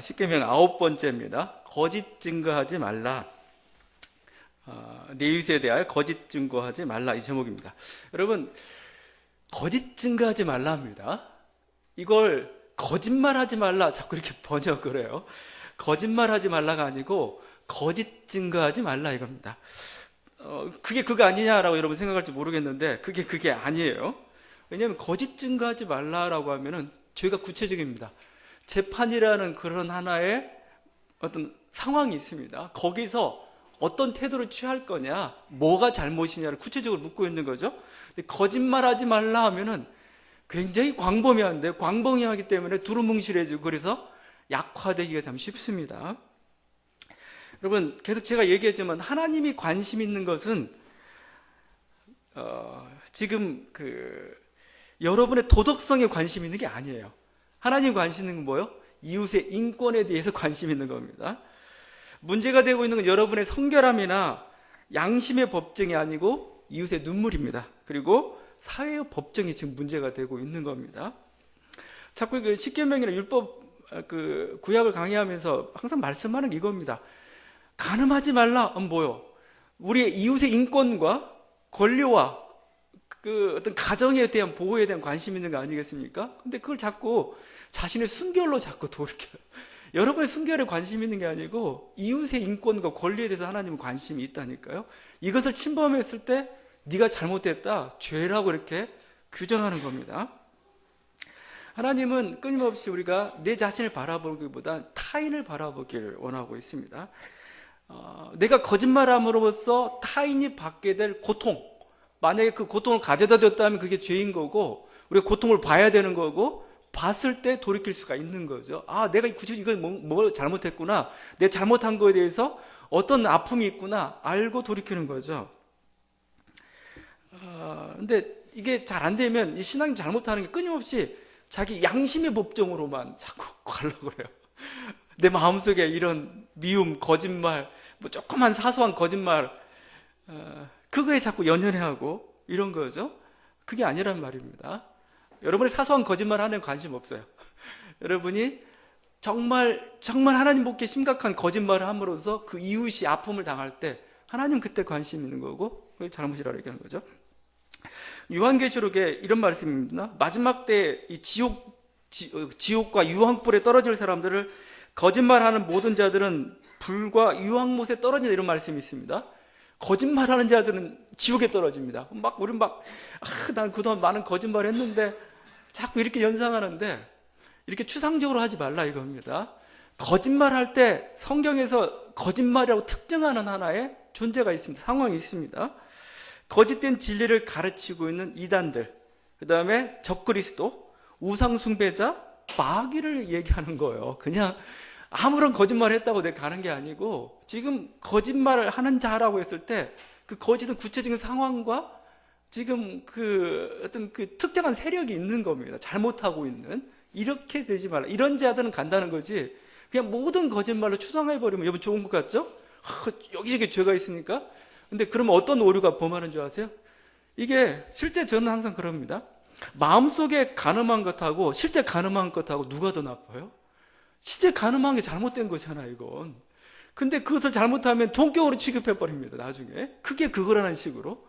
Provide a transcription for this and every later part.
십계명 9번째입니다. 거짓 증거하지 말라. 내 이웃에 대하여 거짓 증거하지 말라, 이 제목입니다. 여러분, 거짓 증거하지 말라 합니다. 이걸 거짓말하지 말라 자꾸 이렇게 번역을 해요. 거짓말하지 말라가 아니고 거짓 증거하지 말라 이겁니다. 그게 그거 아니냐라고 여러분 생각할지 모르겠는데 그게 아니에요. 왜냐하면 거짓 증거하지 말라라고 하면은 죄가 구체적입니다. 재판이라는 그런 하나의 어떤 상황이 있습니다. 거기서 어떤 태도를 취할 거냐, 뭐가 잘못이냐를 구체적으로 묻고 있는 거죠. 근데 거짓말하지 말라 하면은 굉장히 광범위한데, 광범위하기 때문에 두루뭉실해지고 그래서 약화되기가 참 쉽습니다. 여러분, 계속 제가 얘기했지만 하나님이 관심 있는 것은 지금 여러분의 도덕성에 관심 있는 게 아니에요. 하나님 관심 있는 건 뭐예요? 이웃의 인권에 대해서 관심 있는 겁니다. 문제가 되고 있는 건 여러분의 성결함이나 양심의 법정이 아니고 이웃의 눈물입니다. 그리고 사회의 법정이 지금 문제가 되고 있는 겁니다. 자꾸 십계명이나 율법 구약을 강의하면서 항상 말씀하는 게 이겁니다. 간음하지 말라. 뭐요? 우리의 이웃의 인권과 권리와 어떤 가정에 대한 보호에 대한 관심 있는 거 아니겠습니까? 근데 그걸 자꾸 자신의 순결로 자꾸 돌이켜요. 여러분의 순결에 관심 있는 게 아니고 이웃의 인권과 권리에 대해서 하나님은 관심이 있다니까요. 이것을 침범했을 때 네가 잘못됐다, 죄라고 이렇게 규정하는 겁니다. 하나님은 끊임없이 우리가 내 자신을 바라보기보다 타인을 바라보기를 원하고 있습니다. 내가 거짓말함으로써 타인이 받게 될 고통, 만약에 그 고통을 가져다 줬다면 그게 죄인 거고 우리가 고통을 봐야 되는 거고 봤을 때 돌이킬 수가 있는 거죠. 내가 굳이 이걸 뭐 잘못했구나, 내 잘못한 거에 대해서 어떤 아픔이 있구나 알고 돌이키는 거죠. 근데 이게 잘 안 되면 이 신앙이 잘못하는 게 끊임없이 자기 양심의 법정으로만 자꾸 가려고 그래요. 내 마음속에 이런 미움, 거짓말, 뭐 조그만 사소한 거짓말, 그거에 자꾸 연연해하고 이런 거죠. 그게 아니란 말입니다. 여러분이 사소한 거짓말 하는 관심 없어요. 여러분이 정말 하나님 보기에 심각한 거짓말을 함으로써 그 이웃이 아픔을 당할 때 하나님 그때 관심 있는 거고 그게 잘못이라고 얘기하는 거죠. 요한계시록에 이런 말씀입니다. 마지막 때 이 지옥과 유황불에 떨어질 사람들을 거짓말하는 모든 자들은 불과 유황못에 떨어진다, 이런 말씀이 있습니다. 거짓말하는 자들은 지옥에 떨어집니다. 우리는 난 그동안 많은 거짓말을 했는데 자꾸 이렇게 연상하는데 이렇게 추상적으로 하지 말라 이겁니다. 거짓말할 때 성경에서 거짓말이라고 특정하는 하나의 존재가 있습니다. 상황이 있습니다. 거짓된 진리를 가르치고 있는 이단들, 그 다음에 적그리스도, 우상숭배자, 마귀를 얘기하는 거예요. 그냥 아무런 거짓말을 했다고 내가 가는 게 아니고 지금 거짓말을 하는 자라고 했을 때 그 거짓은 구체적인 상황과 지금 어떤 특정한 세력이 있는 겁니다. 잘못하고 있는. 이렇게 되지 말라. 이런 자들은 간다는 거지. 그냥 모든 거짓말로 추상해버리면 여러분 좋은 것 같죠? 여기저기 죄가 있으니까. 근데 그러면 어떤 오류가 범하는 줄 아세요? 이게 실제 저는 항상 그럽니다. 마음속에 가늠한 것하고 실제 가늠한 것하고 누가 더 나빠요? 실제 가늠한 게 잘못된 거잖아, 이건. 근데 그것을 잘못하면 동격으로 취급해버립니다, 나중에. 그게 그거라는 식으로.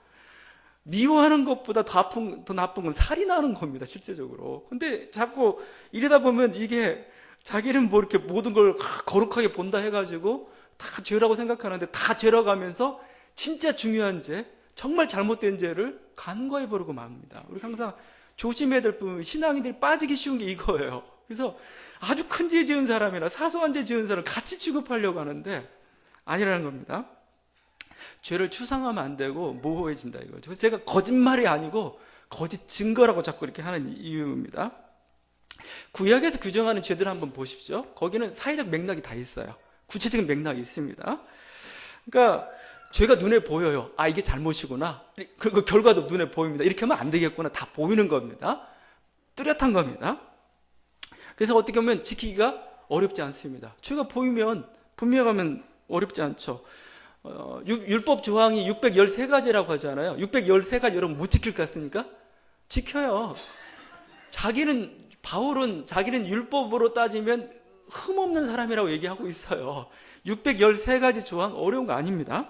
미워하는 것보다 더 나쁜 건 살인하는 겁니다, 실제적으로. 근데 자꾸 이러다 보면 이게 자기는 뭐 이렇게 모든 걸 거룩하게 본다 해가지고 다 죄라고 생각하는데 다 죄라고 하면서 진짜 중요한 죄, 정말 잘못된 죄를 간과해버리고 맙니다. 우리 항상 조심해야 될 부분, 신앙인들이 빠지기 쉬운 게 이거예요. 그래서 아주 큰 죄 지은 사람이나 사소한 죄 지은 사람을 같이 취급하려고 하는데 아니라는 겁니다. 죄를 추상하면 안 되고 모호해진다 이거죠. 그래서 제가 거짓말이 아니고 거짓 증거라고 자꾸 이렇게 하는 이유입니다. 구약에서 규정하는 죄들 한번 보십시오. 거기는 사회적 맥락이 다 있어요. 구체적인 맥락이 있습니다. 그러니까 죄가 눈에 보여요. 이게 잘못이구나. 그리고 결과도 눈에 보입니다. 이렇게 하면 안 되겠구나. 다 보이는 겁니다. 뚜렷한 겁니다. 그래서 어떻게 보면 지키기가 어렵지 않습니다. 죄가 보이면 분명하면 어렵지 않죠. 율법 조항이 613가지라고 하잖아요. 613가지 여러분 못 지킬 것 같습니까? 지켜요. 바울은 자기는 율법으로 따지면 흠없는 사람이라고 얘기하고 있어요. 613가지 조항 어려운 거 아닙니다.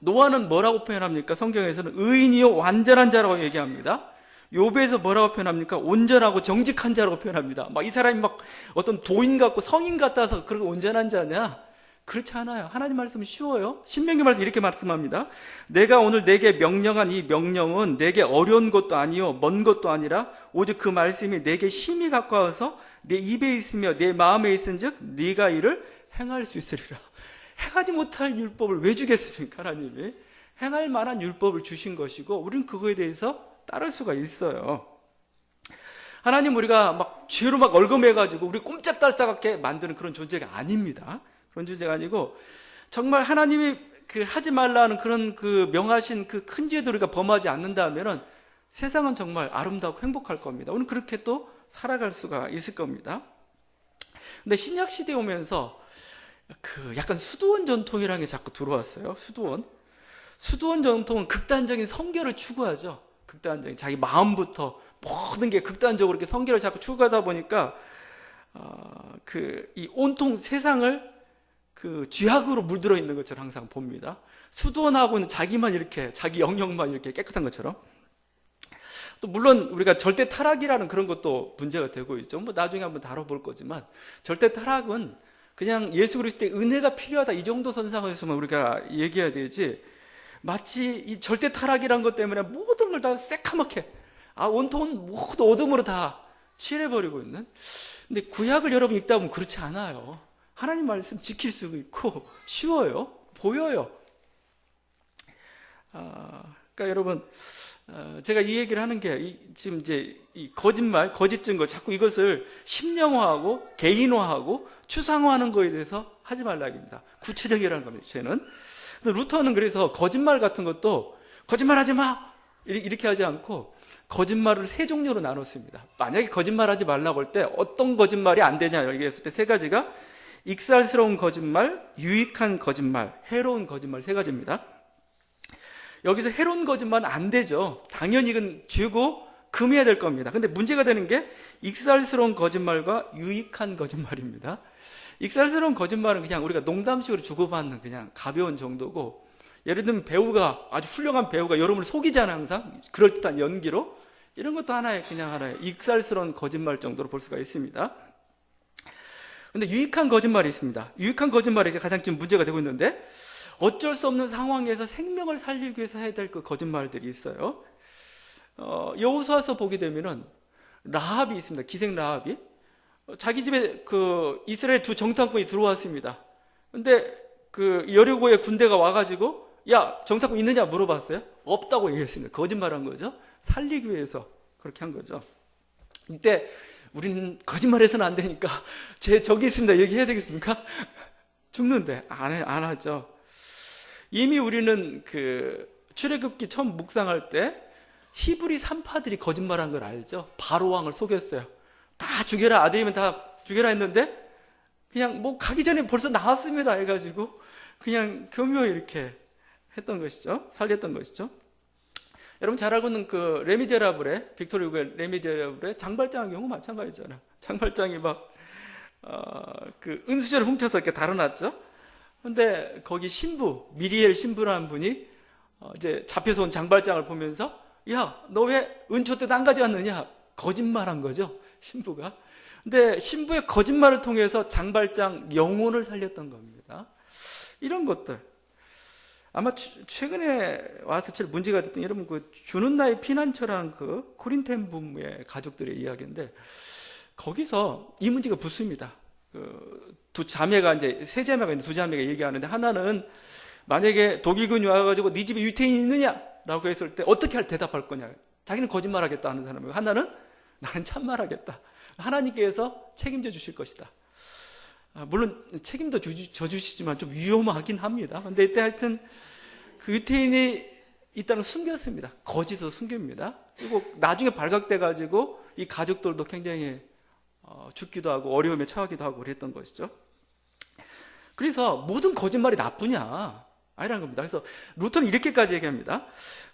노아는 뭐라고 표현합니까? 성경에서는 의인이요 완전한 자라고 얘기합니다. 욥에서 뭐라고 표현합니까? 온전하고 정직한 자라고 표현합니다. 막 이 사람이 막 어떤 도인 같고 성인 같아서 그렇게 온전한 자냐? 그렇지 않아요. 하나님 말씀은 쉬워요. 신명기 말씀 이렇게 말씀합니다. 내가 오늘 내게 명령한 이 명령은 내게 어려운 것도 아니요 먼 것도 아니라 오직 그 말씀이 내게 심히 가까워서 내 입에 있으며 내 마음에 있은즉 네가 이를 행할 수 있으리라. 행하지 못할 율법을 왜 주겠습니까? 하나님이 행할 만한 율법을 주신 것이고 우리는 그거에 대해서 따를 수가 있어요. 하나님 우리가 막 죄로 막 얼금해가지고 우리 꼼짝달싹하게 만드는 그런 존재가 아닙니다. 그런 존재가 아니고 정말 하나님이 그 하지 말라는 그런 그 명하신 그 큰 죄도 우리가 범하지 않는다면은 세상은 정말 아름답고 행복할 겁니다. 우리는 그렇게 또 살아갈 수가 있을 겁니다. 근데 신약 시대에 오면서 그 약간 수도원 전통이라는 게 자꾸 들어왔어요. 수도원 전통은 극단적인 성결을 추구하죠. 극단적인 자기 마음부터 모든 게 극단적으로 이렇게 성결을 자꾸 추구하다 보니까 이 온통 세상을 그 죄악으로 물들어 있는 것처럼 항상 봅니다. 수도원하고는 자기만 이렇게 자기 영역만 이렇게 깨끗한 것처럼. 또 물론 우리가 절대 타락이라는 그런 것도 문제가 되고 있죠. 뭐 나중에 한번 다뤄볼 거지만 절대 타락은 그냥 예수 그리스도의 은혜가 필요하다 이 정도 선상에서만 우리가 얘기해야 되지, 마치 이 절대 타락이란 것 때문에 모든 걸 다 새카맣게 온통 모두 어둠으로 다 칠해버리고 있는. 근데 구약을 여러분 읽다 보면 그렇지 않아요. 하나님 말씀 지킬 수 있고 쉬워요. 보여요. 그러니까 여러분 제가 이 얘기를 하는 게 지금 이제 이 거짓말, 거짓 증거 자꾸 이것을 심령화하고 개인화하고 추상화하는 거에 대해서 하지 말라 입니다. 구체적이라는 겁니다. 저는. 근데 루터는 그래서 거짓말 같은 것도 거짓말하지 마 이렇게 하지 않고 거짓말을 세 종류로 나눴습니다. 만약에 거짓말하지 말라고 할 때 어떤 거짓말이 안 되냐 얘기했을 때 세 가지가 익살스러운 거짓말, 유익한 거짓말, 해로운 거짓말 세 가지입니다. 여기서 해로운 거짓말은 안 되죠. 당연히 이건 죄고 금해야 될 겁니다. 근데 문제가 되는 게 익살스러운 거짓말과 유익한 거짓말입니다. 익살스러운 거짓말은 그냥 우리가 농담식으로 주고받는 그냥 가벼운 정도고, 예를 들면 배우가, 아주 훌륭한 배우가 여러분을 속이잖아요. 항상 그럴듯한 연기로. 이런 것도 하나의 익살스러운 거짓말 정도로 볼 수가 있습니다. 근데 유익한 거짓말이 있습니다. 유익한 거짓말이 가장 지금 문제가 되고 있는데, 어쩔 수 없는 상황에서 생명을 살리기 위해서 해야 될 그 거짓말들이 있어요. 여호수아서 보게 되면은 라합이 있습니다. 기생 라합이 자기 집에 그 이스라엘 두 정탐꾼이 들어왔습니다. 근데 그 여리고의 군대가 와가지고 야 정탐꾼 있느냐 물어봤어요. 없다고 얘기했습니다. 거짓말한 거죠. 살리기 위해서 그렇게 한 거죠. 이때 우리는 거짓말해서는 안 되니까 제 저기 있습니다 얘기해야 되겠습니까? 죽는데 안 하죠. 이미 우리는 그 출애굽기 처음 묵상할 때 히브리 산파들이 거짓말한 걸 알죠. 바로 왕을 속였어요. 다 죽여라, 아들이면 다 죽여라 했는데 그냥 뭐 가기 전에 벌써 나왔습니다 해가지고 그냥 교묘히 이렇게 했던 것이죠. 살렸던 것이죠. 여러분 잘 알고 있는 그 레미제라블의 빅토르 후고의 레미제라블의 장발장의 경우 마찬가지잖아요. 장발장이 막 그 은수저를 훔쳐서 이렇게 달아놨죠. 근데 거기 신부 미리엘 신부라는 분이 이제 잡혀서 온 장발장을 보면서 야, 너 왜 은초 때 안 가져왔느냐? 거짓말한 거죠, 신부가. 근데 신부의 거짓말을 통해서 장발장 영혼을 살렸던 겁니다. 이런 것들. 아마 최근에 와서 제일 문제가 됐던 여러분 그 주는 나의 피난처라는 그 코린텐 부부의 가족들의 이야기인데 거기서 이 문제가 붙습니다. 그 두 자매가 이제 세 자매가 있는데 두 자매가 얘기하는데 하나는 만약에 독일군이 와가지고 네 집에 유태인이 있느냐라고 했을 때 어떻게 대답할 거냐. 자기는 거짓말하겠다 하는 사람이고 하나는 나는 참말하겠다. 하나님께서 책임져 주실 것이다. 물론 책임도 져주시지만 좀 위험하긴 합니다. 근데 이때 하여튼 그 유태인이 있다는 숨겼습니다. 거짓으로 숨깁니다. 그리고 나중에 발각돼가지고 이 가족들도 굉장히 죽기도 하고 어려움에 처하기도 하고 그랬던 것이죠. 그래서 모든 거짓말이 나쁘냐? 아니라는 겁니다. 그래서 루터는 이렇게까지 얘기합니다.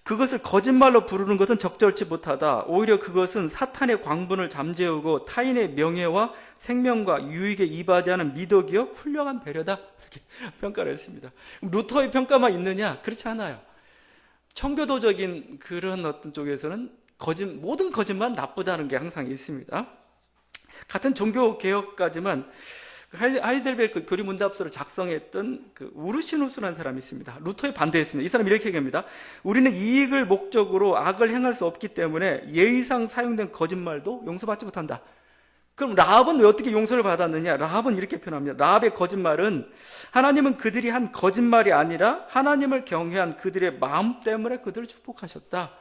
그것을 거짓말로 부르는 것은 적절치 못하다. 오히려 그것은 사탄의 광분을 잠재우고 타인의 명예와 생명과 유익에 이바지하는 미덕이요 훌륭한 배려다. 이렇게 평가를 했습니다. 루터의 평가만 있느냐? 그렇지 않아요. 청교도적인 그런 어떤 쪽에서는 모든 거짓말은 나쁘다는 게 항상 있습니다. 같은 종교 개혁까지만 하이델베르크 교리 문답서를 작성했던 우르시누스라는 사람이 있습니다. 루터에 반대했습니다. 이 사람이 이렇게 얘기합니다. 우리는 이익을 목적으로 악을 행할 수 없기 때문에 예의상 사용된 거짓말도 용서받지 못한다. 그럼 라합은 왜 어떻게 용서를 받았느냐? 라합은 이렇게 표현합니다. 라합의 거짓말은 하나님은 그들이 한 거짓말이 아니라 하나님을 경외한 그들의 마음 때문에 그들을 축복하셨다.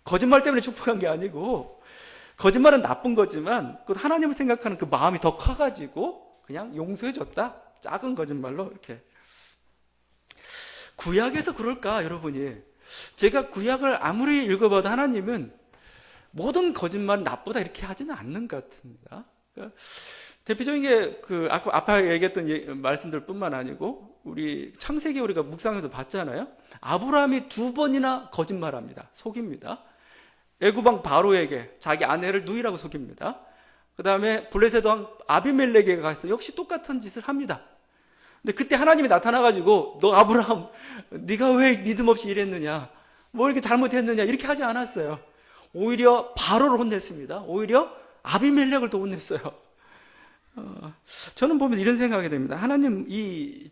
거짓말 때문에 축복한 게 아니고, 거짓말은 나쁜 거지만 하나님을 생각하는 그 마음이 더 커가지고 그냥 용서해줬다. 작은 거짓말로 이렇게. 구약에서 그럴까, 여러분이? 제가 구약을 아무리 읽어봐도 하나님은 모든 거짓말은 나쁘다 이렇게 하지는 않는 것 같습니다. 그러니까 대표적인 게 아까 얘기했던 말씀들 뿐만 아니고 우리 창세기 우리가 묵상에도 봤잖아요. 아브라함이 2번이나 거짓말합니다. 속입니다. 애굽왕 바로에게 자기 아내를 누이라고 속입니다. 그 다음에 블레셋 왕 아비멜렉에게 가서 역시 똑같은 짓을 합니다. 근데 그때 하나님이 나타나가지고 너 아브라함 네가 왜 믿음 없이 이랬느냐, 뭐 이렇게 잘못했느냐 이렇게 하지 않았어요. 오히려 바로를 혼냈습니다. 오히려 아비멜렉을 또 혼냈어요. 저는 보면 이런 생각이 됩니다. 하나님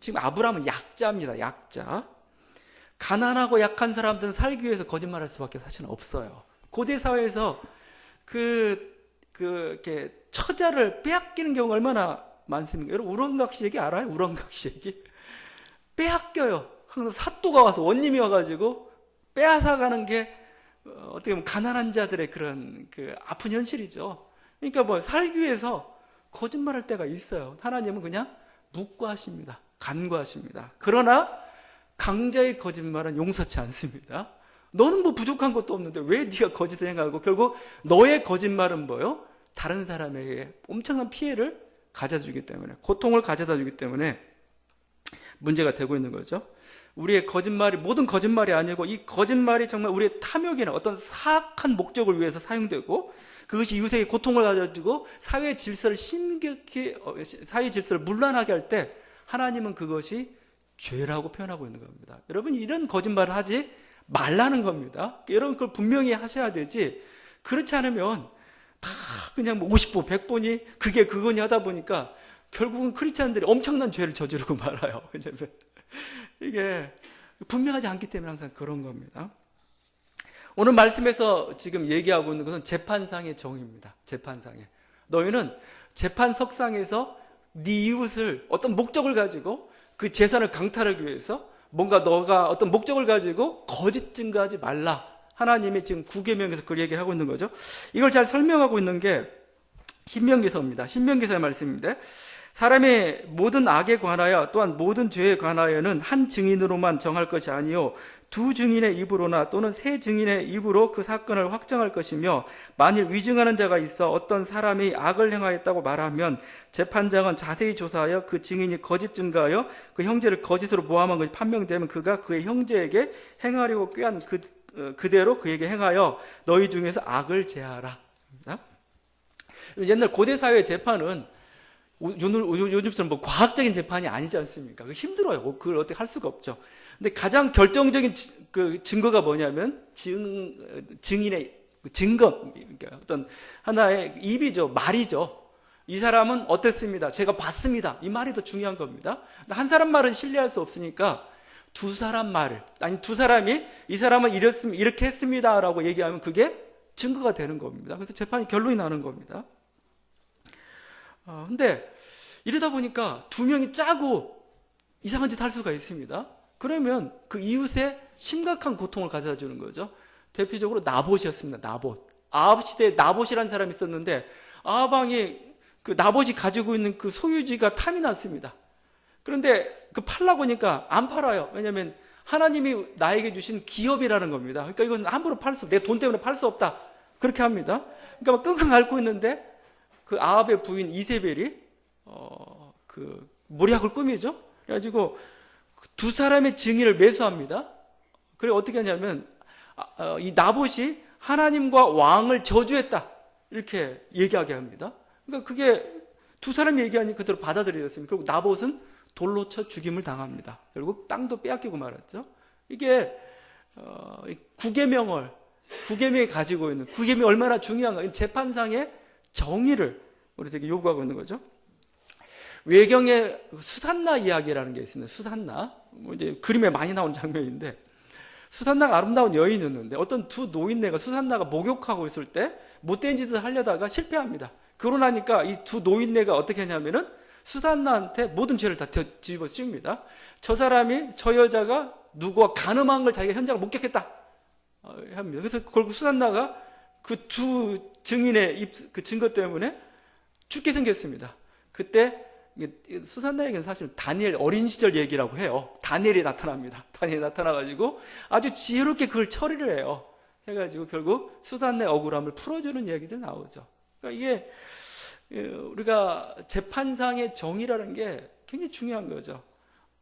지금 아브라함은 약자입니다. 약자. 가난하고 약한 사람들은 살기 위해서 거짓말할 수밖에 사실은 없어요. 고대 사회에서 이렇게 처자를 빼앗기는 경우가 얼마나 많습니까? 여러분, 우렁각시 얘기 알아요? 우렁각시 얘기? 빼앗겨요. 항상 사또가 와서, 원님이 와가지고 빼앗아가는 게 어떻게 보면 가난한 자들의 그런 아픈 현실이죠. 그러니까 살기 위해서 거짓말할 때가 있어요. 하나님은 그냥 묵과하십니다. 간과하십니다. 그러나 강자의 거짓말은 용서치 않습니다. 너는 뭐 부족한 것도 없는데 왜 네가 거짓을 행하고, 결국 너의 거짓말은 뭐요? 다른 사람에게 엄청난 피해를 가져다주기 때문에, 고통을 가져다주기 때문에 문제가 되고 있는 거죠. 우리의 거짓말이 모든 거짓말이 아니고, 이 거짓말이 정말 우리의 탐욕이나 어떤 사악한 목적을 위해서 사용되고, 그것이 이웃에게 고통을 가져주고 사회 질서를 사회 질서를 문란하게 할 때 하나님은 그것이 죄라고 표현하고 있는 겁니다. 여러분, 이런 거짓말을 하지 말라는 겁니다. 여러분, 그걸 분명히 하셔야 되지, 그렇지 않으면 다 그냥 50번, 100번이 그게 그거니 하다 보니까 결국은 크리스찬들이 엄청난 죄를 저지르고 말아요. 왜냐면 이게 분명하지 않기 때문에 항상 그런 겁니다. 오늘 말씀에서 지금 얘기하고 있는 것은 재판상의 정의입니다. 재판상의. 너희는 재판석상에서 네 이웃을 어떤 목적을 가지고 그 재산을 강탈하기 위해서 뭔가 너가 어떤 목적을 가지고 거짓 증거하지 말라. 하나님이 지금 9계명에서 그걸 얘기를 하고 있는 거죠. 이걸 잘 설명하고 있는 게 신명기서입니다. 신명기서의 말씀인데, 사람의 모든 악에 관하여 또한 모든 죄에 관하여는 한 증인으로만 정할 것이 아니요 두 증인의 입으로나 또는 세 증인의 입으로 그 사건을 확정할 것이며, 만일 위증하는 자가 있어 어떤 사람이 악을 행하였다고 말하면 재판장은 자세히 조사하여 그 증인이 거짓 증거하여 그 형제를 거짓으로 모함한 것이 판명되면 그가 그의 형제에게 행하려고 꾀한 그대로 그에게 행하여 너희 중에서 악을 제하라. 옛날 고대 사회의 재판은 요즘처럼 뭐 과학적인 재판이 아니지 않습니까? 힘들어요. 그걸 어떻게 할 수가 없죠. 근데 가장 결정적인 증거가 뭐냐면 증인의 증거, 그러니까 어떤 하나의 입이죠. 말이죠. 이 사람은 어땠습니다. 제가 봤습니다. 이 말이 더 중요한 겁니다. 한 사람 말은 신뢰할 수 없으니까 두 사람 말을, 아니 두 사람이 이 사람은 이렇게 했습니다라고 얘기하면 그게 증거가 되는 겁니다. 그래서 재판이 결론이 나는 겁니다. 근데 이러다 보니까 두 명이 짜고 이상한 짓 할 수가 있습니다. 그러면 그 이웃에 심각한 고통을 가져다 주는 거죠. 대표적으로 나봇이었습니다. 나봇. 아합 시대에 나봇이라는 사람이 있었는데, 아합왕이 그 나봇이 가지고 있는 그 소유지가 탐이 났습니다. 그런데 팔라고 하니까 안 팔아요. 왜냐하면 하나님이 나에게 주신 기업이라는 겁니다. 그러니까 이건 함부로 팔 수 없다. 내 돈 때문에 팔 수 없다. 그렇게 합니다. 그러니까 막 끙끙 앓고 있는데 그 아합의 부인 이세벨이 모략을 꾸미죠. 그래가지고 두 사람의 증인을 매수합니다. 그래 어떻게 하냐면 이 나봇이 하나님과 왕을 저주했다 이렇게 얘기하게 합니다. 그러니까 그게 두 사람이 얘기하니 그대로 받아들여졌습니다. 결국 나봇은 돌로 쳐 죽임을 당합니다. 결국 땅도 빼앗기고 말았죠. 이게 구계명이 가지고 있는 구계명이 얼마나 중요한가, 재판상의 정의를 우리에게 요구하고 있는 거죠. 외경에 수산나 이야기라는 게 있습니다. 수산나, 이제 그림에 많이 나오는 장면인데, 수산나가 아름다운 여인이었는데 어떤 두 노인네가 수산나가 목욕하고 있을 때 못된 짓을 하려다가 실패합니다. 그러고 나니까 이 두 노인네가 어떻게 하냐면은 수산나한테 모든 죄를 다 뒤집어 씌웁니다. 저 사람이, 저 여자가 누구와 간음한 걸 자기가 현장을 목격했다 합니다. 그래서 결국 수산나가 그 두 증인의 그 증거 때문에 죽게 생겼습니다. 그때 수산나에게는 사실 다니엘 어린 시절 얘기라고 해요. 다니엘이 나타납니다. 다니엘이 나타나가지고 아주 지혜롭게 그걸 처리를 해요. 해가지고 결국 수산나의 억울함을 풀어주는 얘기들 나오죠. 그러니까 이게 우리가 재판상의 정의라는 게 굉장히 중요한 거죠.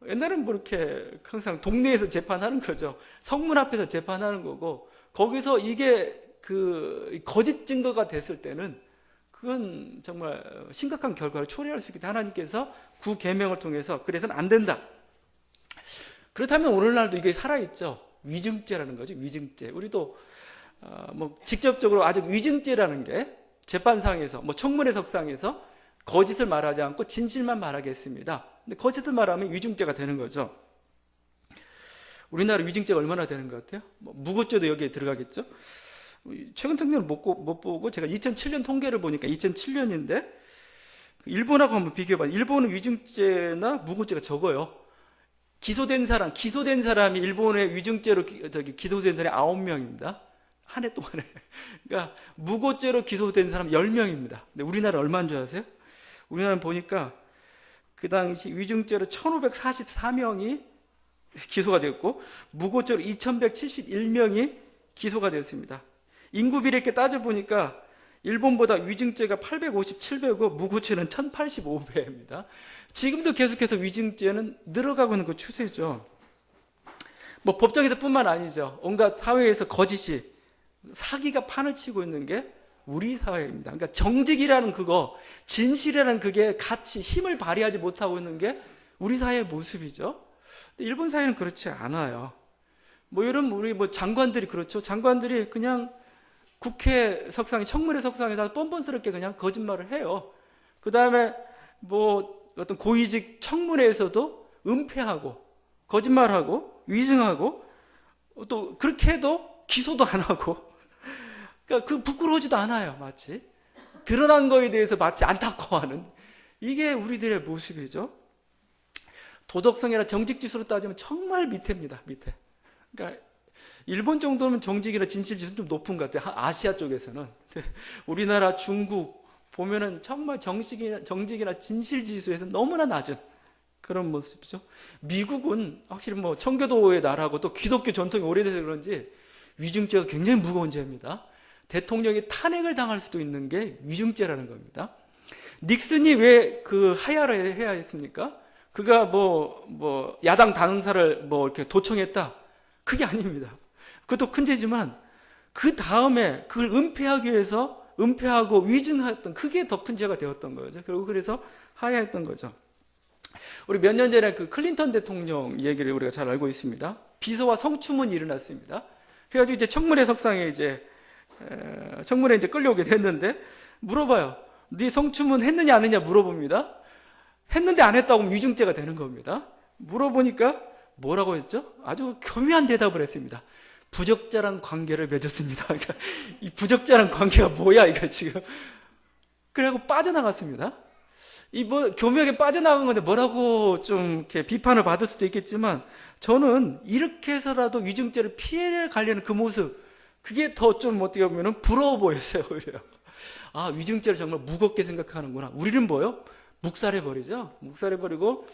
옛날엔 뭐 이렇게 항상 동네에서 재판하는 거죠. 성문 앞에서 재판하는 거고, 거기서 이게 그 거짓 증거가 됐을 때는 그건 정말 심각한 결과를 초래할 수 있기 때문에 하나님께서 구계명을 통해서 그래서는 안 된다. 그렇다면 오늘날도 이게 살아있죠. 위증죄라는 거죠. 위증죄. 우리도 뭐 직접적으로 아직 위증죄라는 게 재판상에서 뭐 청문회 석상에서 거짓을 말하지 않고 진실만 말하겠습니다. 근데 거짓을 말하면 위증죄가 되는 거죠. 우리나라 위증죄가 얼마나 되는 것 같아요? 뭐 무고죄도 여기에 들어가겠죠. 최근 통계를 못 보고 제가 2007년 통계를 보니까 2007년인데 일본하고 한번 비교해봐요. 일본은 위증죄나 무고죄가 적어요. 기소된 사람이 일본의 위증죄로 기소된 사람이 9명입니다. 한 해 동안에. 그러니까 무고죄로 기소된 사람 10명입니다. 근데 우리나라 얼마인 줄 아세요? 우리나라는 보니까 그 당시 위증죄로 1544명이 기소가 됐고 무고죄로 2171명이 기소가 됐습니다. 인구 비례 이렇게 따져보니까 일본보다 위증죄가 857배고 무고죄는 1085배입니다. 지금도 계속해서 위증죄는 늘어가고 있는 그 추세죠. 뭐 법정에서 뿐만 아니죠. 온갖 사회에서 거짓이, 사기가 판을 치고 있는 게 우리 사회입니다. 그러니까 정직이라는 그거, 진실이라는 그게 같이 힘을 발휘하지 못하고 있는 게 우리 사회의 모습이죠. 근데 일본 사회는 그렇지 않아요. 뭐 이런 우리 뭐 장관들이 그렇죠. 장관들이 그냥 국회 석상에, 청문회 석상에다 뻔뻔스럽게 그냥 거짓말을 해요. 그 다음에 뭐 어떤 고위직 청문회에서도 은폐하고 거짓말하고 위증하고 또 그렇게 해도 기소도 안 하고, 그러니까 그 부끄러우지도 않아요. 마치 드러난 거에 대해서 마치 안타까워하는, 이게 우리들의 모습이죠. 도덕성이나 정직 지수로 따지면 정말 밑에입니다. 밑에. 그러니까 일본 정도면 정직이나 진실 지수는 좀 높은 것 같아요. 아시아 쪽에서는. 우리나라, 중국 보면은 정말 정직이나 진실 지수에서 너무나 낮은 그런 모습이죠. 미국은 확실히 뭐 청교도의 나라고 또 기독교 전통이 오래돼서 그런지 위증죄가 굉장히 무거운 죄입니다. 대통령이 탄핵을 당할 수도 있는 게 위증죄라는 겁니다. 닉슨이 왜 그 하야를 해야 했습니까? 그가 뭐 야당 당사를 뭐 이렇게 도청했다. 그게 아닙니다. 그것도 큰 죄지만 그 다음에 그걸 은폐하기 위해서 은폐하고 위증했던, 그게 더 큰 죄가 되었던 거죠. 결국 그래서 하야했던 거죠. 우리 몇 년 전에 그 클린턴 대통령 얘기를 우리가 잘 알고 있습니다. 비서와 성추문이 일어났습니다. 그래가지고 이제 청문회 석상에 청문회에 이제 끌려오게 됐는데 물어봐요. 네 성추문 했느냐 안 했느냐 물어봅니다. 했는데 안 했다고 하면 위증죄가 되는 겁니다. 물어보니까 뭐라고 했죠? 아주 교묘한 대답을 했습니다. 부적절한 관계를 맺었습니다. 그러니까 이 부적절한 관계가 뭐야 이거 지금. 그래갖고 빠져나갔습니다. 이 뭐 교묘하게 빠져나간 건데 뭐라고 좀 이렇게 비판을 받을 수도 있겠지만, 저는 이렇게 해서라도 위증죄를 피해 가려는 그 모습, 그게 더 좀 어떻게 보면 부러워 보였어요. 오히려. 아, 위증죄를 정말 무겁게 생각하는구나. 우리는 뭐요? 묵살해버리죠. 묵살해버리고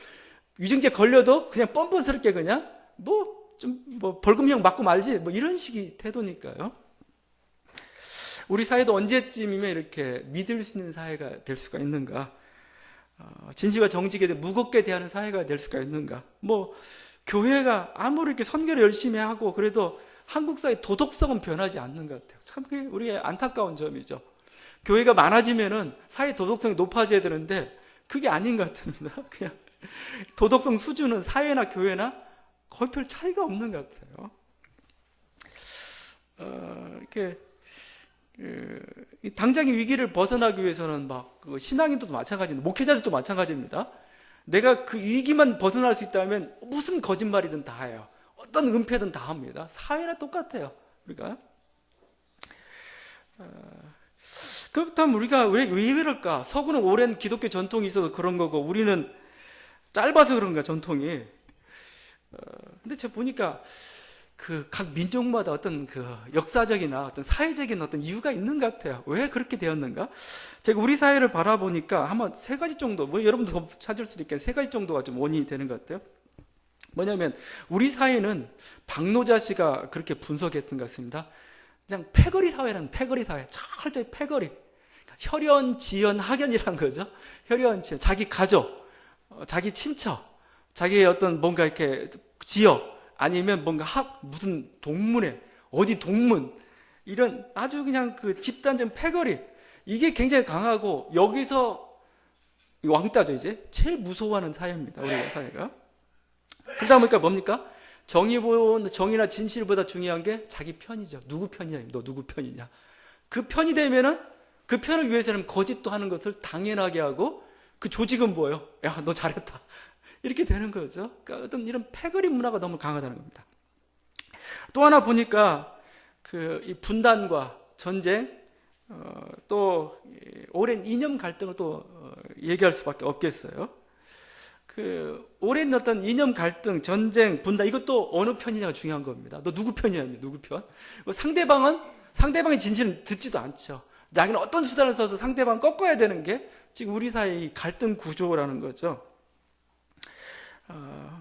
위증죄 걸려도 그냥 뻔뻔스럽게 그냥 뭐 벌금형 맞고 말지 뭐 이런 식의 태도니까요. 우리 사회도 언제쯤이면 이렇게 믿을 수 있는 사회가 될 수가 있는가? 진실과 정직에 대해 무겁게 대하는 사회가 될 수가 있는가? 뭐 교회가 아무리 이렇게 선교를 열심히 하고 그래도 한국 사회 도덕성은 변하지 않는 것 같아요. 참 그게 우리의 안타까운 점이죠. 교회가 많아지면은 사회 도덕성이 높아져야 되는데 그게 아닌 것 같습니다. 그냥 도덕성 수준은 사회나 교회나 거의 별 차이가 없는 것 같아요. 이렇게 당장의 위기를 벗어나기 위해서는 막 신앙인도 마찬가지입니다. 목회자들도 마찬가지입니다. 내가 그 위기만 벗어날 수 있다면 무슨 거짓말이든 다 해요. 어떤 은폐든 다 합니다. 사회나 똑같아요. 우리가 그렇다면 우리가 왜 그럴까? 서구는 오랜 기독교 전통이 있어서 그런 거고 우리는 짧아서 그런가 전통이. 근데 제가 보니까 그 각 민족마다 어떤 그 역사적이나 어떤 사회적인 어떤 이유가 있는 것 같아요. 왜 그렇게 되었는가? 제가 우리 사회를 바라보니까 한번 세 가지 정도, 뭐 여러분도 더 찾을 수도 있겠는데 세 가지 정도가 좀 원인이 되는 것 같아요. 뭐냐면 우리 사회는 박노자 씨가 그렇게 분석했던 것 같습니다. 그냥 패거리 사회라는 패거리 사회, 철저히 패거리. 혈연, 지연, 학연이라는 거죠. 혈연, 지연, 자기 가족, 자기 친척, 자기의 어떤 뭔가 이렇게 지역, 아니면 뭔가 무슨 동문회, 어디 동문, 이런 아주 그냥 그 집단적 패거리, 이게 굉장히 강하고, 여기서 왕따죠, 이제. 제일 무서워하는 사회입니다, 우리 사회가. 그러다 보니까 뭡니까? 정의나 진실보다 중요한 게 자기 편이죠. 누구 편이냐, 너 누구 편이냐. 그 편이 되면은, 그 편을 위해서는 거짓도 하는 것을 당연하게 하고, 그 조직은 뭐예요? 야, 너 잘했다. 이렇게 되는 거죠. 그러니까 어떤 이런 패거리 문화가 너무 강하다는 겁니다. 또 하나 보니까 이 분단과 전쟁, 또 오랜 이념 갈등을 또 얘기할 수밖에 없겠어요. 오랜 어떤 이념 갈등, 전쟁, 분단, 이것도 어느 편이냐가 중요한 겁니다. 너 누구 편이야, 누구 편? 상대방의 진실은 듣지도 않죠. 자기는 어떤 수단을 써서 상대방 꺾어야 되는 게 지금 우리 사회의 갈등 구조라는 거죠.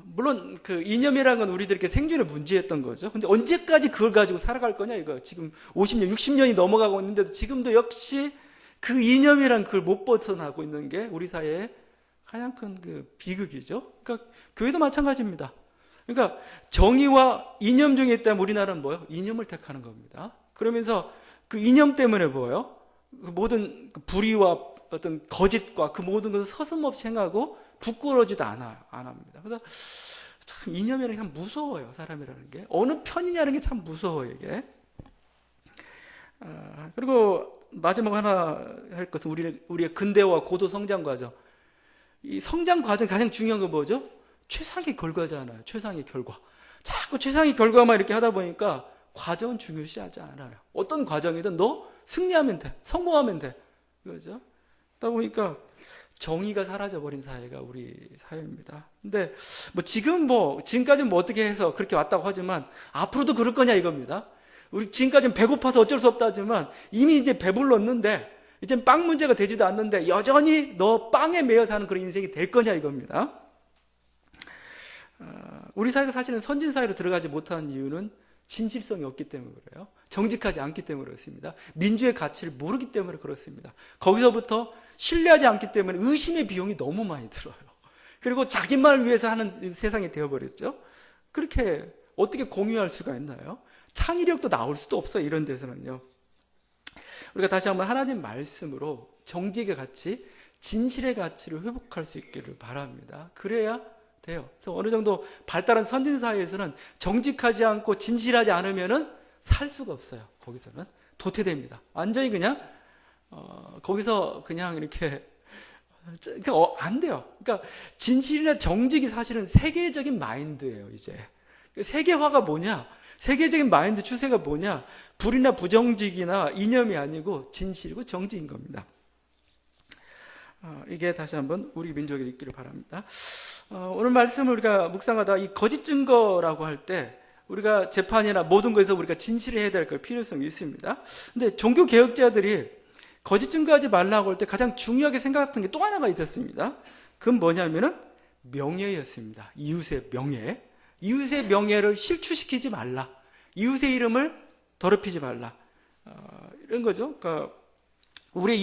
물론 그 이념이라는 건 우리들에게 생존의 문제였던 거죠. 근데 언제까지 그걸 가지고 살아갈 거냐 이거. 지금 50년, 60년이 넘어가고 있는데도 지금도 역시 그 이념이란 그걸 못 벗어나고 있는 게 우리 사회의 가장 큰 그 비극이죠. 그러니까 교회도 마찬가지입니다. 그러니까 정의와 이념 중에 있다면 우리나라는 뭐예요? 이념을 택하는 겁니다. 그러면서 그 이념 때문에 뭐예요? 그 모든 그 불의와 어떤 거짓과 그 모든 것을 서슴없이 행하고 부끄러지도 안 합니다. 그래서 참 이념이라는 게 참 무서워요. 사람이라는 게. 어느 편이냐는 게 참 무서워요, 이게. 그리고 마지막 하나 할 것은 우리의 근대화 고도 성장 과정. 이 성장 과정이 가장 중요한 건 뭐죠? 최상의 결과잖아요. 최상의 결과. 자꾸 최상의 결과만 이렇게 하다 보니까 과정은 중요시하지 않아요. 어떤 과정이든 너 승리하면 돼. 성공하면 돼. 그렇죠? 그러다 보니까 정의가 사라져버린 사회가 우리 사회입니다. 근데 지금까지는 어떻게 해서 그렇게 왔다고 하지만 앞으로도 그럴 거냐 이겁니다. 우리 지금까지는 배고파서 어쩔 수 없다 하지만 이미 이제 배불렀는데 이제 빵 문제가 되지도 않는데 여전히 너 빵에 매여 사는 그런 인생이 될 거냐 이겁니다. 우리 사회가 사실은 선진 사회로 들어가지 못하는 이유는 진실성이 없기 때문에 그래요. 정직하지 않기 때문에 그렇습니다. 민주의 가치를 모르기 때문에 그렇습니다. 거기서부터 신뢰하지 않기 때문에 의심의 비용이 너무 많이 들어요. 그리고 자기만을 위해서 하는 세상이 되어버렸죠. 그렇게 어떻게 공유할 수가 있나요? 창의력도 나올 수도 없어요. 이런 데서는요. 우리가 다시 한번 하나님 말씀으로 정직의 가치, 진실의 가치를 회복할 수 있기를 바랍니다. 그래야 돼요. 그래서 어느 정도 발달한 선진사회에서는 정직하지 않고 진실하지 않으면은 살 수가 없어요. 거기서는 도태됩니다. 완전히 그냥 거기서 그냥 이렇게 안 돼요. 그러니까 진실이나 정직이 사실은 세계적인 마인드예요. 이제 세계화가 뭐냐? 세계적인 마인드 추세가 뭐냐? 불이나 부정직이나 이념이 아니고 진실이고 정직인 겁니다. 이게 다시 한번 우리 민족에 있기를 바랍니다. 오늘 말씀을 우리가 묵상하다 이 거짓 증거라고 할 때 우리가 재판이나 모든 것에서 우리가 진실을 해야 될 필요성이 있습니다. 근데 종교 개혁자들이 거짓 증거하지 말라고 할 때 가장 중요하게 생각했던 게 또 하나가 있었습니다. 그건 뭐냐면은 명예였습니다. 이웃의 명예. 이웃의 명예를 실추시키지 말라. 이웃의 이름을 더럽히지 말라. 이런 거죠. 그러니까 우리의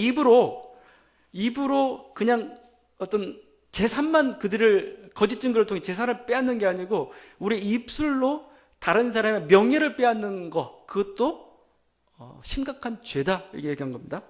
입으로 그냥 어떤 재산만 그들을 거짓 증거를 통해 재산을 빼앗는 게 아니고 우리 입술로 다른 사람의 명예를 빼앗는 것, 그것도 심각한 죄다 이렇게 얘기한 겁니다.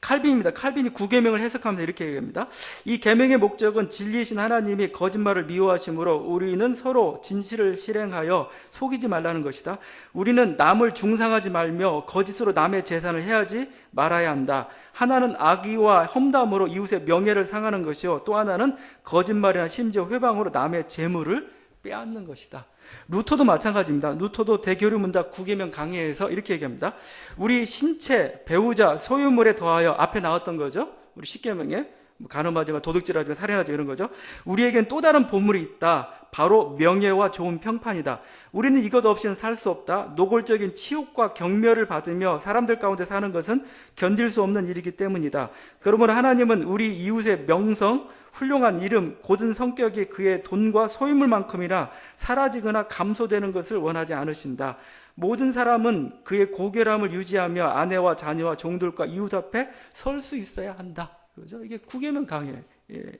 칼빈입니다. 칼빈이 구계명을 해석하면서 이렇게 얘기합니다. 이 계명의 목적은 진리이신 하나님이 거짓말을 미워하심으로 우리는 서로 진실을 실행하여 속이지 말라는 것이다. 우리는 남을 중상하지 말며 거짓으로 남의 재산을 해하지 말아야 한다. 하나는 악의와 험담으로 이웃의 명예를 상하는 것이요, 또 하나는 거짓말이나 심지어 회방으로 남의 재물을 빼앗는 것이다. 루터도 마찬가지입니다. 루터도 대교류문답 9계명 강해에서 이렇게 얘기합니다. 우리 신체, 배우자, 소유물에 더하여, 앞에 나왔던 거죠. 우리 10계명에 간음하지 마, 도둑질하지 마, 살인하지 마, 이런 거죠. 우리에겐 또 다른 보물이 있다. 바로 명예와 좋은 평판이다. 우리는 이것 없이는 살 수 없다. 노골적인 치욕과 경멸을 받으며 사람들 가운데 사는 것은 견딜 수 없는 일이기 때문이다. 그러므로 하나님은 우리 이웃의 명성, 훌륭한 이름, 고든 성격이 그의 돈과 소유물만큼이나 사라지거나 감소되는 것을 원하지 않으신다. 모든 사람은 그의 고결함을 유지하며 아내와 자녀와 종들과 이웃 앞에 설 수 있어야 한다. 그죠? 이게 9계명 강해. 예.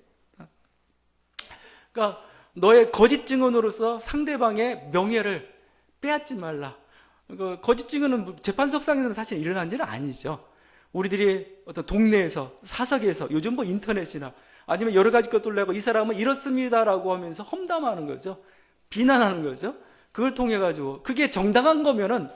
그러니까 너의 거짓 증언으로서 상대방의 명예를 빼앗지 말라. 그러니까 거짓 증언은 재판석상에서는 사실 일어난 일은 아니죠. 우리들이 어떤 동네에서, 사석에서, 요즘 뭐 인터넷이나 아니면 여러 가지 것들 내고 이 사람은 이렇습니다라고 하면서 험담하는 거죠. 비난하는 거죠. 그걸 통해 가지고 그게 정당한 거면은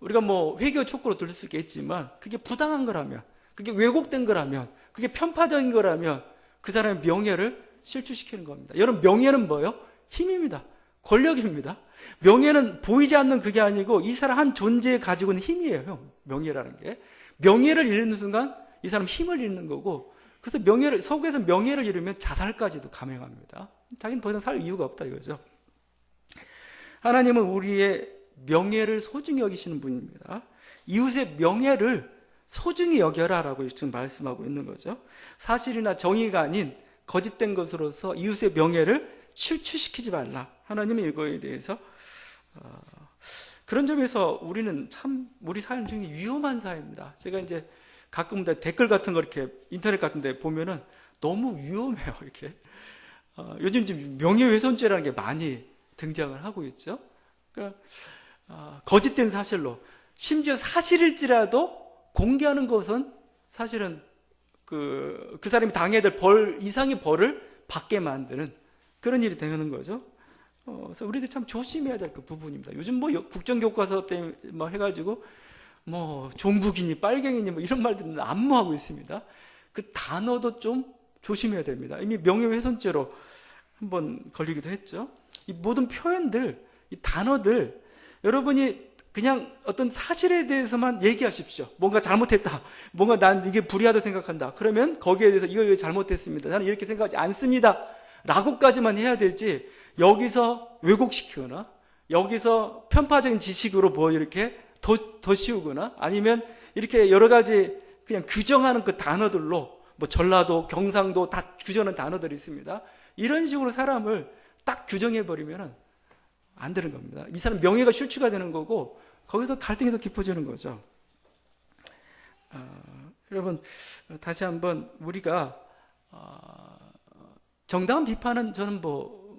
우리가 뭐 회교 촉구로 들을 수 있겠지만, 그게 부당한 거라면, 그게 왜곡된 거라면, 그게 편파적인 거라면 그 사람의 명예를 실추시키는 겁니다. 여러분, 명예는 뭐예요? 힘입니다. 권력입니다. 명예는 보이지 않는 그게 아니고 이 사람 한 존재에 가지고 있는 힘이에요. 명예라는 게. 명예를 잃는 순간 이 사람 힘을 잃는 거고, 그래서 서구에서 명예를 잃으면 자살까지도 감행합니다. 자기는 더 이상 살 이유가 없다 이거죠. 하나님은 우리의 명예를 소중히 여기시는 분입니다. 이웃의 명예를 소중히 여겨라라고 지금 말씀하고 있는 거죠. 사실이나 정의가 아닌 거짓된 것으로서 이웃의 명예를 실추시키지 말라. 하나님은 이거에 대해서 그런 점에서 우리는 참 우리 삶 중에 위험한 사회입니다. 제가 이제 가끔 댓글 같은 거 이렇게 인터넷 같은 데 보면은 너무 위험해요, 이렇게. 요즘 좀 명예훼손죄라는 게 많이 등장을 하고 있죠. 그러니까, 거짓된 사실로, 심지어 사실일지라도 공개하는 것은 사실은 그 사람이 당해야 될 벌 이상의 벌을 받게 만드는 그런 일이 되는 거죠. 그래서 우리들 참 조심해야 될 그 부분입니다. 요즘 뭐 국정교과서 때문에 뭐 해가지고 뭐 종북이니 빨갱이니 뭐 이런 말들은 안무하고 있습니다. 그 단어도 좀 조심해야 됩니다. 이미 명예훼손죄로 한번 걸리기도 했죠. 이 모든 표현들, 이 단어들, 여러분이 그냥 어떤 사실에 대해서만 얘기하십시오. 뭔가 잘못했다. 뭔가 난 이게 불의하다고 생각한다. 그러면 거기에 대해서 이거 잘못했습니다. 나는 이렇게 생각하지 않습니다. 라고까지만 해야 되지, 여기서 왜곡시키거나 여기서 편파적인 지식으로 뭐 이렇게 더 씌우거나 아니면 이렇게 여러 가지 그냥 규정하는 그 단어들로, 뭐 전라도, 경상도 다 규정하는 단어들이 있습니다. 이런 식으로 사람을 딱 규정해버리면 안 되는 겁니다. 이 사람 명예가 실추가 되는 거고 거기서 갈등이 더 깊어지는 거죠. 여러분, 다시 한번 우리가 정당한 비판은 저는 뭐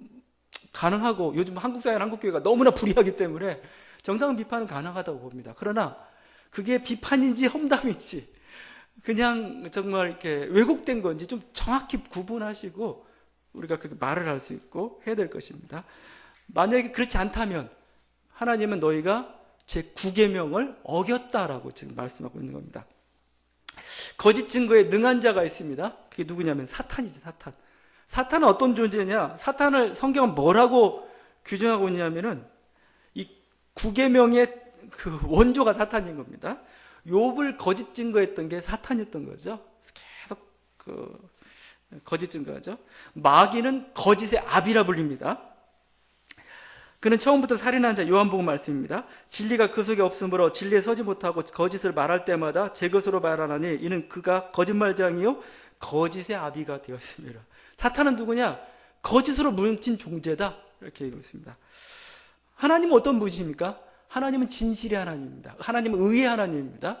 가능하고, 요즘 한국 사회는 한국교회가 너무나 불의하기 때문에 정당한 비판은 가능하다고 봅니다. 그러나 그게 비판인지 험담인지 그냥 정말 이렇게 왜곡된 건지 좀 정확히 구분하시고 우리가 그렇게 말을 할 수 있고 해야 될 것입니다. 만약에 그렇지 않다면 하나님은 너희가 제 9계명을 어겼다라고 지금 말씀하고 있는 겁니다. 거짓 증거에 능한 자가 있습니다. 그게 누구냐면 사탄이죠, 사탄. 사탄은 어떤 존재냐? 사탄을 성경은 뭐라고 규정하고 있냐면은 이 9계명의 그 원조가 사탄인 겁니다. 욥을 거짓 증거했던 게 사탄이었던 거죠. 계속 그 거짓 증거하죠. 마귀는 거짓의 아비라 불립니다. 그는 처음부터 살인한 자, 요한복음 말씀입니다. 진리가 그 속에 없으므로 진리에 서지 못하고 거짓을 말할 때마다 제 것으로 말하나니 이는 그가 거짓말장이요 거짓의 아비가 되었습니다. 사탄은 누구냐? 거짓으로 뭉친 존재다, 이렇게 얘기하고 있습니다. 하나님은 어떤 분이십니까? 하나님은 진실의 하나님입니다. 하나님은 의의 하나님입니다.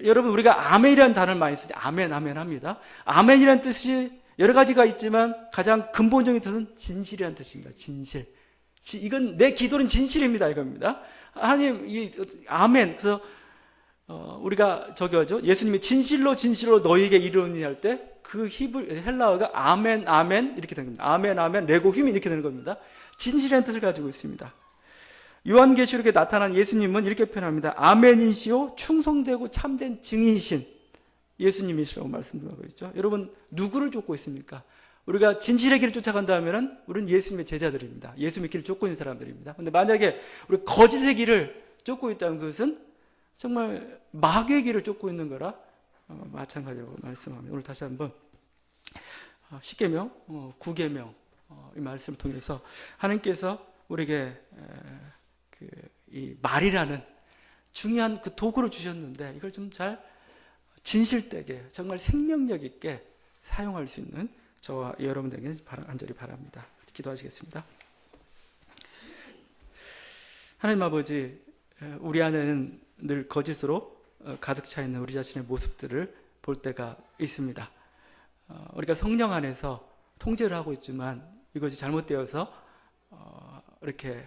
여러분, 우리가 아멘이라는 단어를 많이 쓰죠. 아멘, 아멘 합니다. 아멘이라는 뜻이 여러 가지가 있지만 가장 근본적인 뜻은 진실이라는 뜻입니다. 진실. 이건 내 기도는 진실입니다. 이겁니다. 하나님, 아멘. 그래서 우리가 저기 하죠. 예수님이 진실로 진실로 너희에게 이르노니 할 때 그 헬라어가 아멘 아멘 이렇게 되는 겁니다. 아멘 아멘 레고 휘민 이렇게 되는 겁니다. 진실이라는 뜻을 가지고 있습니다. 요한계시록에 나타난 예수님은 이렇게 표현합니다. 아멘이시오 충성되고 참된 증인이신 예수님이시라고 말씀드리고 있죠. 여러분 누구를 쫓고 있습니까? 우리가 진실의 길을 쫓아간다면 우리는 예수님의 제자들입니다. 예수님의 길을 쫓고 있는 사람들입니다. 그런데 만약에 우리 거짓의 길을 쫓고 있다는 것은 정말 마귀의 길을 쫓고 있는 거라 마찬가지라고 말씀합니다. 오늘 다시 한번 10계명, 9계명 이 말씀을 통해서 하나님께서 우리에게 이 말이라는 중요한 그 도구를 주셨는데 이걸 좀 잘 진실되게 정말 생명력 있게 사용할 수 있는 저와 여러분들에게 간절히 바랍니다. 기도하시겠습니다. 하나님 아버지, 우리 안에는 늘 거짓으로 가득 차 있는 우리 자신의 모습들을 볼 때가 있습니다. 우리가 성령 안에서 통제를 하고 있지만 이것이 잘못되어서 이렇게